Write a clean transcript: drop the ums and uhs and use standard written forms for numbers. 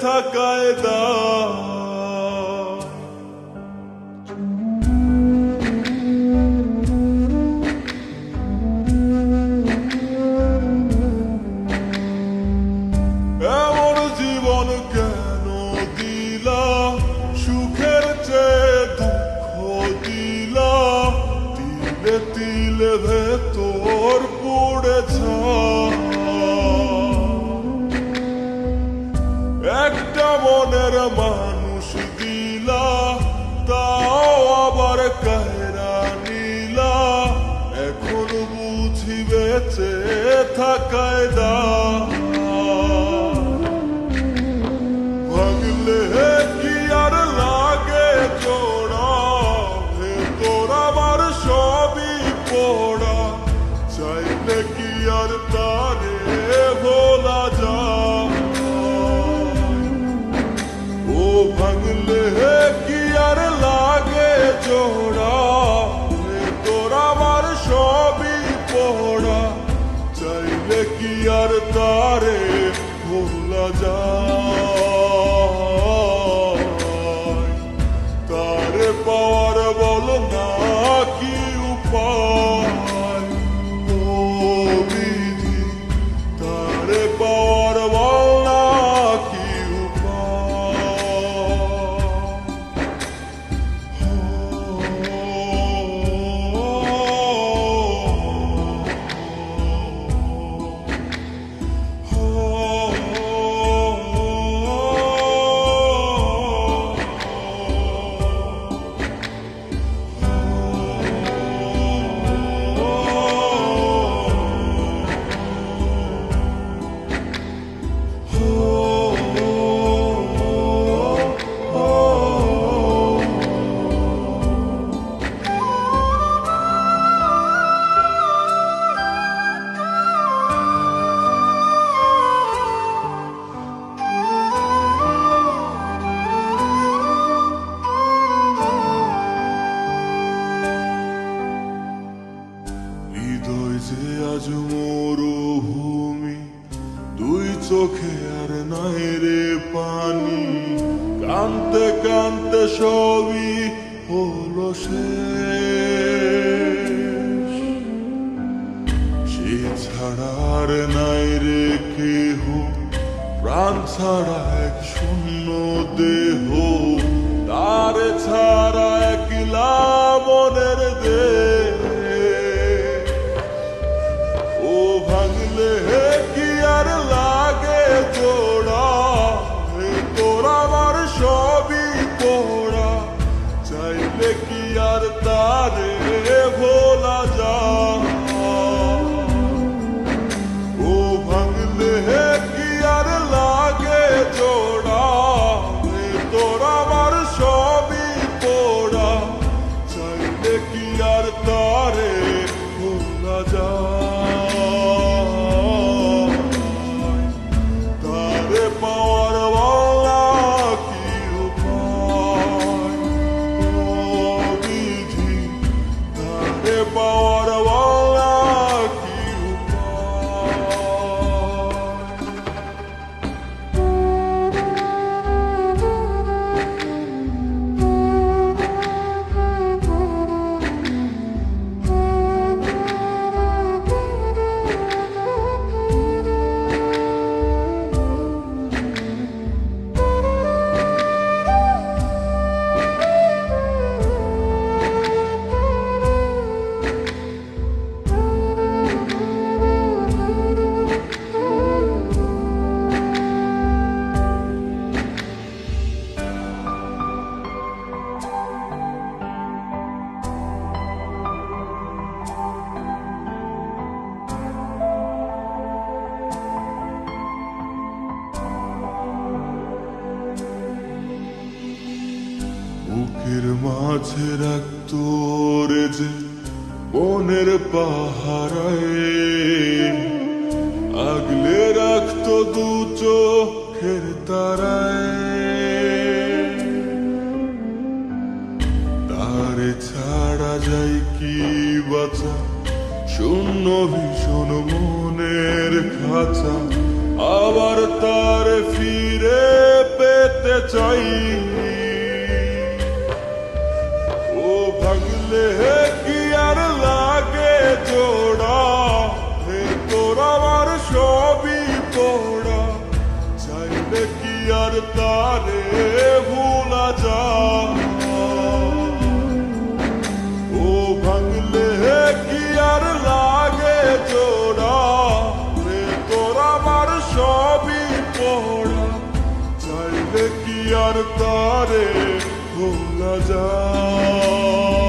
থাকায় দা এমন জীবন কেন দিলা সুখের চেয়ে দুঃখ দিলা তিলে তিলে ভেতর পড়েছা একটা মনের মানুষ দিলা তাও আবার কায়রা নিলা এখন বুঝি বেঁচে থাকায় দা ভাঙলে কি আর লাগে জোড়া ভেতর আমার সবই পড়া চাইলে কি আর তারে ভোলা যায় ও ভাঙলে কি আর লাগে জোড়া ভেতর আমার সবই পড়া চাইলে কি আর তারে ভোলা যায় তারে পাওয়ার বল না কি উপায় ও বিধি তারে পাওয়ার বল না কি যে আজ মরুভূমি দুই চোখে আর নাই রে পানি কানতে কানতে সবই হলো শেষ সে ছাড়া আর নাই রে কেহ প্রাণ ছাড়া এক শূন্য দেহ তারে ছাড়া একলা মনের দেহ ভাঙলে কি আর লাগে জোড়া তোর আমার সবই পড়া চাইলে কি আর তারে ভোলা যায় ও ভাঙলে কি আর লাগে জোড়া তোর আমার সবই পড়া চাইলে কি আর তারে ভোলা যায় বুকের মাঝে রাখতো রে যে বনের পাহারায় আগলে রাখতো দু চোখের তারায় তারে ছাড়া যাই কি বাঁচা শূন্য ভীষণ মনের খাঁচা আবার তার ফিরে নাই। ও ভাঙলে কি আর লাগে জোড়া, হে তোর আমার সবই পোড়া, চাইলে কি আর তারে ভোলা যায়। ও ভাঙলে কি আর লাগে জোড়া, হে তোর আমার সবই পোড়া, চাইলে কি আর তারে ভোলা যায়।